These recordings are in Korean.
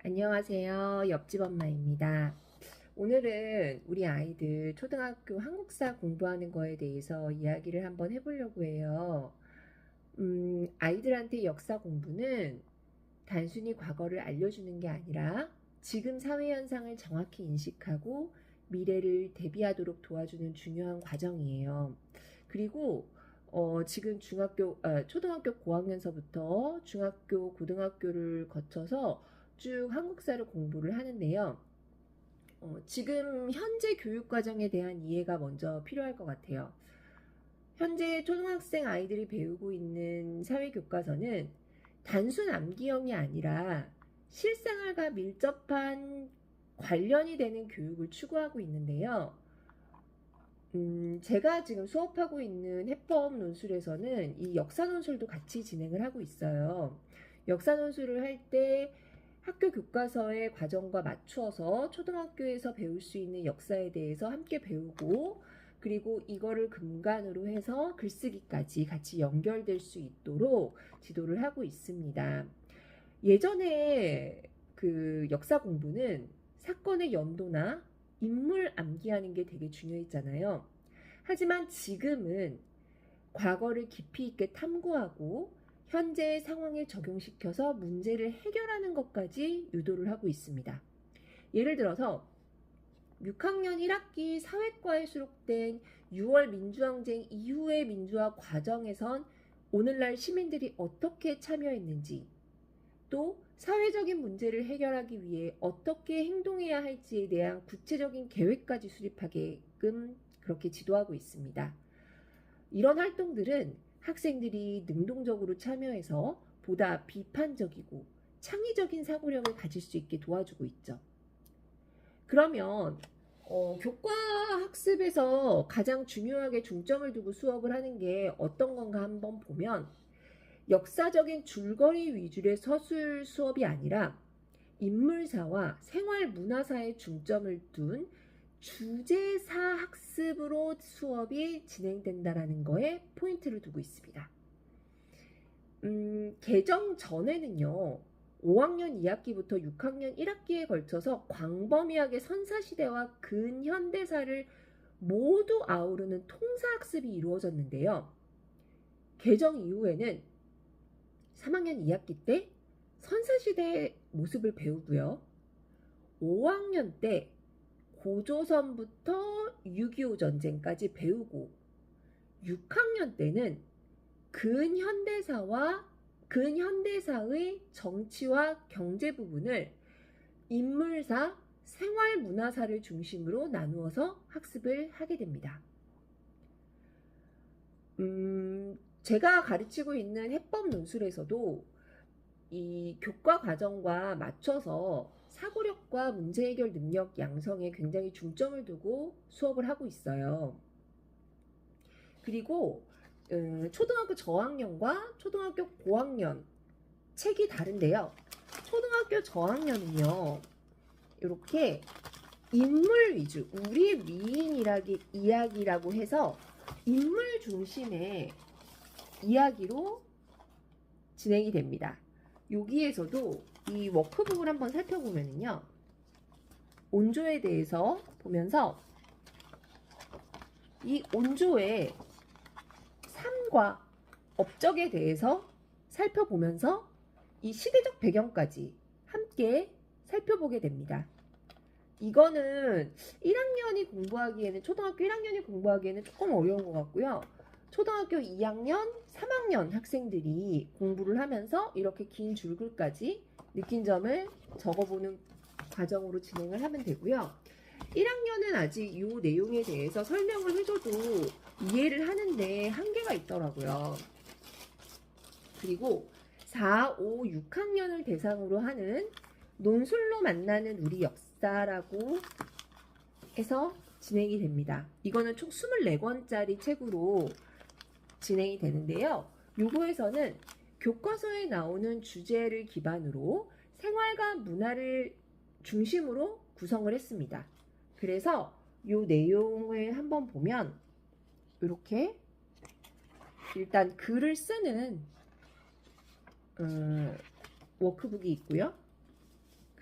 안녕하세요. 옆집 엄마입니다. 오늘은 우리 아이들 초등학교 한국사 공부하는 거에 대해서 이야기를 한번 해보려고 해요. 아이들한테 역사 공부는 단순히 과거를 알려주는 게 아니라 지금 사회 현상을 정확히 인식하고 미래를 대비하도록 도와주는 중요한 과정이에요. 그리고 지금 초등학교 고학년서부터 중학교, 고등학교를 거쳐서 쭉 한국사를 공부를 하는데요. 지금 현재 교육 과정에 대한 이해가 먼저 필요할 것 같아요. 현재 초등학생 아이들이 배우고 있는 사회교과서는 단순 암기형이 아니라 실생활과 밀접한 관련이 되는 교육을 추구하고 있는데요. 제가 지금 수업하고 있는 해법 논술에서는 이 역사 논술도 같이 진행을 하고 있어요. 역사 논술을 할 때 학교 교과서의 과정과 맞추어서 초등학교에서 배울 수 있는 역사에 대해서 함께 배우고, 그리고 이거를 근간으로 해서 글쓰기까지 같이 연결될 수 있도록 지도를 하고 있습니다. 예전에 그 역사 공부는 사건의 연도나 인물 암기하는 게 되게 중요했잖아요. 하지만 지금은 과거를 깊이 있게 탐구하고 현재의 상황에 적용시켜서 문제를 해결하는 것까지 유도를 하고 있습니다. 예를 들어서 6학년 1학기 사회과에 수록된 6월 민주항쟁 이후의 민주화 과정에선 오늘날 시민들이 어떻게 참여했는지, 또 사회적인 문제를 해결하기 위해 어떻게 행동해야 할지에 대한 구체적인 계획까지 수립하게끔 그렇게 지도하고 있습니다. 이런 활동들은 학생들이 능동적으로 참여해서 보다 비판적이고 창의적인 사고력을 가질 수 있게 도와주고 있죠. 그러면 교과 학습에서 가장 중요하게 중점을 두고 수업을 하는 게 어떤 건가 한번 보면, 역사적인 줄거리 위주의 서술 수업이 아니라 인물사와 생활 문화사에 중점을 둔 주제사 학습으로 수업이 진행된다는 거에 포인트를 두고 있습니다. 개정 전에는요, 5학년 2학기부터 6학년 1학기에 걸쳐서 광범위하게 선사시대와 근현대사를 모두 아우르는 통사학습이 이루어졌는데요. 개정 이후에는 3학년 2학기 때 선사시대의 모습을 배우고요. 5학년 때 고조선부터 6.25 전쟁까지 배우고, 6학년 때는 근현대사의 정치와 경제 부분을 인물사, 생활문화사를 중심으로 나누어서 학습을 하게 됩니다. 제가 가르치고 있는 해법 논술에서도 이 교과 과정과 맞춰서 사고력과 문제 해결 능력 양성에 굉장히 중점을 두고 수업을 하고 있어요. 그리고 초등학교 저학년과 초등학교 고학년 책이 다른데요. 초등학교 저학년은요, 이렇게 인물 위주, 우리의 미인 이야기라고 해서 인물 중심의 이야기로 진행이 됩니다. 여기에서도 이 워크북을 한번 살펴보면요, 온조에 대해서 보면서 이 온조의 삶과 업적에 대해서 살펴보면서 이 시대적 배경까지 함께 살펴보게 됩니다. 이거는 1학년이 공부하기에는, 초등학교 1학년이 공부하기에는 조금 어려운 것 같고요. 초등학교 2학년, 3학년 학생들이 공부를 하면서 이렇게 긴 줄글까지 느낀 점을 적어보는 과정으로 진행을 하면 되고요. 1학년은 아직 이 내용에 대해서 설명을 해줘도 이해를 하는데 한계가 있더라고요. 그리고 4, 5, 6학년을 대상으로 하는 논술로 만나는 우리 역사라고 해서 진행이 됩니다. 이거는 총 24권짜리 책으로 진행이 되는데요. 요거에서는 교과서에 나오는 주제를 기반으로 생활과 문화를 중심으로 구성을 했습니다. 그래서 요 내용을 한번 보면 이렇게 일단 글을 쓰는 워크북이 있고요.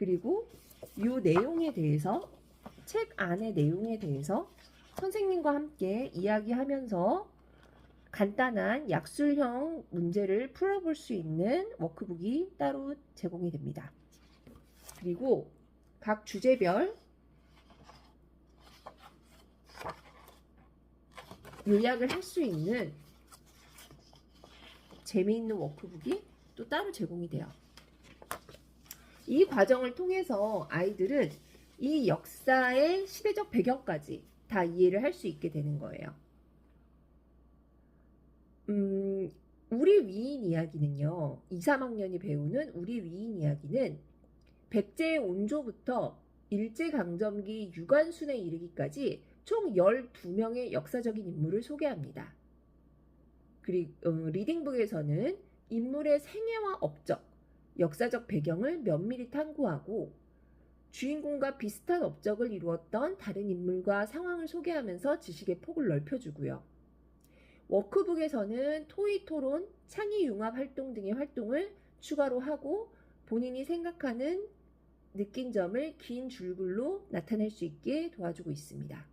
그리고 이 내용에 대해서, 책 안의 내용에 대해서 선생님과 함께 이야기하면서 간단한 약술형 문제를 풀어볼 수 있는 워크북이 따로 제공이 됩니다. 그리고 각 주제별 요약을 할 수 있는 재미있는 워크북이 또 따로 제공이 돼요. 이 과정을 통해서 아이들은 이 역사의 시대적 배경까지 다 이해를 할 수 있게 되는 거예요. 우리 위인 이야기는요, 2, 3학년이 배우는 우리 위인 이야기는 백제의 온조부터 일제강점기 유관순에 이르기까지 총 12명의 역사적인 인물을 소개합니다. 그리고 리딩북에서는 인물의 생애와 업적, 역사적 배경을 면밀히 탐구하고 주인공과 비슷한 업적을 이루었던 다른 인물과 상황을 소개하면서 지식의 폭을 넓혀주고요. 워크북에서는 토의 토론, 창의 융합 활동 등의 활동을 추가로 하고 본인이 생각하는 느낀 점을 긴 줄글로 나타낼 수 있게 도와주고 있습니다.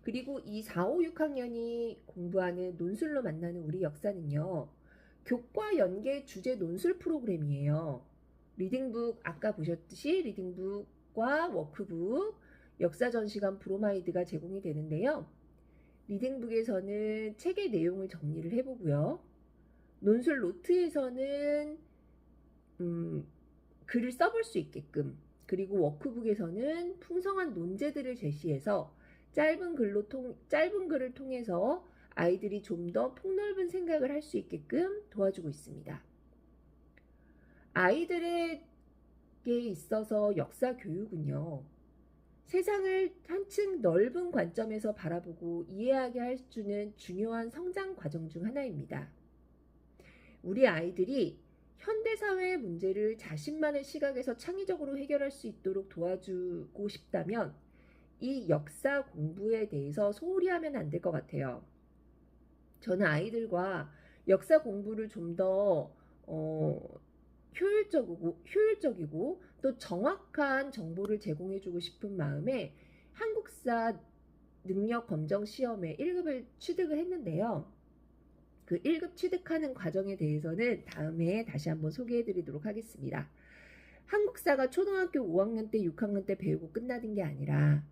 그리고 이 4, 5, 6학년이 공부하는 논술로 만나는 우리 역사는요, 교과 연계 주제 논술 프로그램이에요. 리딩북, 아까 보셨듯이 리딩북과 워크북, 역사 전시관 브로마이드가 제공이 되는데요. 리딩북에서는 책의 내용을 정리를 해보고요. 논술 노트에서는 글을 써볼 수 있게끔, 그리고 워크북에서는 풍성한 논제들을 제시해서 짧은 글을 통해서 아이들이 좀 더 폭넓은 생각을 할 수 있게끔 도와주고 있습니다. 아이들에게 있어서 역사 교육은요, 세상을 한층 넓은 관점에서 바라보고 이해하게 해주는 중요한 성장 과정 중 하나입니다. 우리 아이들이 현대사회의 문제를 자신만의 시각에서 창의적으로 해결할 수 있도록 도와주고 싶다면 이 역사 공부에 대해서 소홀히 하면 안 될 것 같아요. 저는 아이들과 역사 공부를 좀 더 효율적이고 또 정확한 정보를 제공해주고 싶은 마음에 한국사 능력 검정 시험에 1급을 취득을 했는데요. 그 1급 취득하는 과정에 대해서는 다음에 다시 한번 소개해드리도록 하겠습니다. 한국사가 초등학교 5학년 때, 6학년 때 배우고 끝나는 게 아니라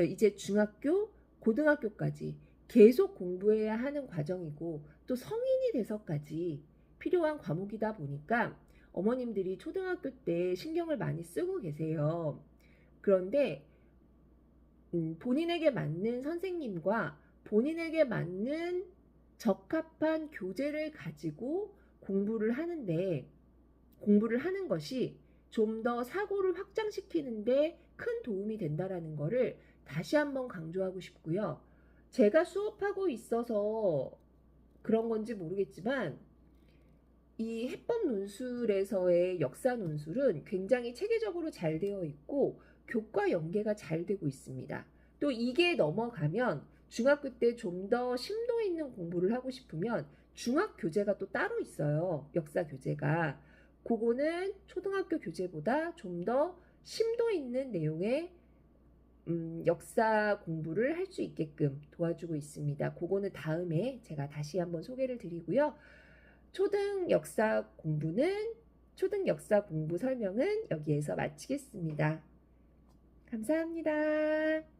이제 중학교, 고등학교까지 계속 공부해야 하는 과정이고 또 성인이 돼서까지 필요한 과목이다 보니까 어머님들이 초등학교 때 신경을 많이 쓰고 계세요. 그런데 본인에게 맞는 선생님과 본인에게 맞는 적합한 교재를 가지고 공부를 하는 것이 좀 더 사고를 확장시키는데 큰 도움이 된다라는 것을 다시 한번 강조하고 싶고요. 제가 수업하고 있어서 그런 건지 모르겠지만 이 해법 논술에서의 역사 논술은 굉장히 체계적으로 잘 되어 있고 교과 연계가 잘 되고 있습니다. 또 이게 넘어가면 중학교 때 좀 더 심도 있는 공부를 하고 싶으면 중학 교재가 또 따로 있어요. 역사 교재가. 그거는 초등학교 교재보다 좀 더 심도 있는 내용의 역사 공부를 할 수 있게끔 도와주고 있습니다. 그거는 다음에 제가 다시 한번 소개를 드리고요. 초등 역사 공부 설명은 여기에서 마치겠습니다. 감사합니다.